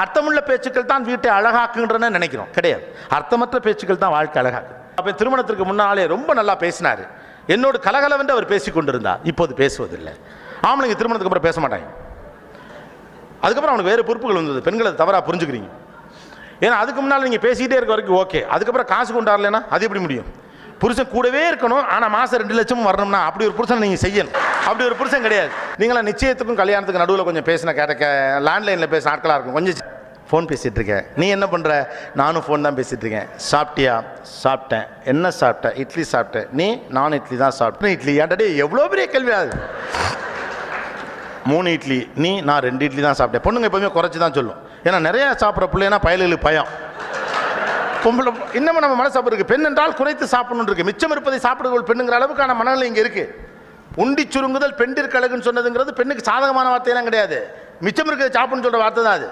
அர்த்தமுள்ள பேச்சுக்கள் தான் வீட்டை அழகாக்குன்றன்னு நினைக்கிறோம். கிடையாது, அர்த்தமற்ற பேச்சுக்கள் தான் வாழ்க்கை அழகாக்கு. அப்போ திருமணத்திற்கு முன்னாலே ரொம்ப நல்லா பேசினார், என்னோடு கலகலவென்று அவர் பேசி கொண்டிருந்தார். இப்போது பேசுவதில்லை. ஆம்பளைங்க திருமணத்துக்கு அப்புறம் பேச மாட்டாங்க. அதுக்கப்புறம் அவனுக்கு வேறு பொறுப்புகள் வந்தது. பெண்களை தவறாக புரிஞ்சுக்கிறீங்க. ஏன்னா அதுக்கு முன்னால் நீங்கள் பேசிக்கிட்டே இருக்க வரைக்கும் ஓகே, அதுக்கப்புறம் காசு கொண்டாடலைன்னா அது எப்படி முடியும்? புருஷன் கூடவே இருக்கணும், ஆனால் மாதம் 2 லட்சம் வரணும்னா அப்படி ஒரு புருஷனை நீங்கள் செய்யணும். அப்படி ஒரு புருஷன் கிடையாது. நீங்களாம் நிச்சயத்துக்கும் கல்யாணத்துக்கு நடுவில் கொஞ்சம் பேசின கேட்ட லேண்ட்லைனில் பேசின ஆட்களாக இருக்கும். கொஞ்சம் ஃபோன் பேசிகிட்டு இருக்கேன், நீ என்ன பண்ணுற? நானும் ஃபோன் தான் பேசிகிட்டு இருக்கேன். சாப்பிட்டியா? சாப்பிட்டேன். என்ன சாப்பிட்டேன்? இட்லி சாப்பிட்டேன். நீ? நான் இட்லி தான் சாப்பிட்டேன். இட்லி ஏன்டா எவ்வளோ பெரிய கேள்வி அது? 3 இட்லி. நீ? நான் 2 இட்லி தான் சாப்பிட்டேன். பொண்ணுங்க எப்போவுமே குறைச்சி தான் சொல்லும். ஏன்னா நிறையா சாப்பிட்ற பிள்ளைனா பயலுக்கு பயம். பொம்பளை இன்னமும் நம்ம மனசாப்பு இருக்குது. பெண் என்றால் குறைத்து சாப்பிடணும் இருக்குது. மிச்சம் இருப்பதை சாப்பிடுவோம் பெண்ணுங்கிற அளவுக்கான மனநிலை இங்கே இருக்குது. உண்டி சுருங்குதல் பெண்டிற்கு அழகுன்னு சொன்னதுங்கிறது பெண்ணுக்கு சாதகமான வார்த்தையெல்லாம் கிடையாது. மிச்சம் இருக்கிறத சாப்பிடணும்னு சொல்கிற வார்த்தை தான் அது.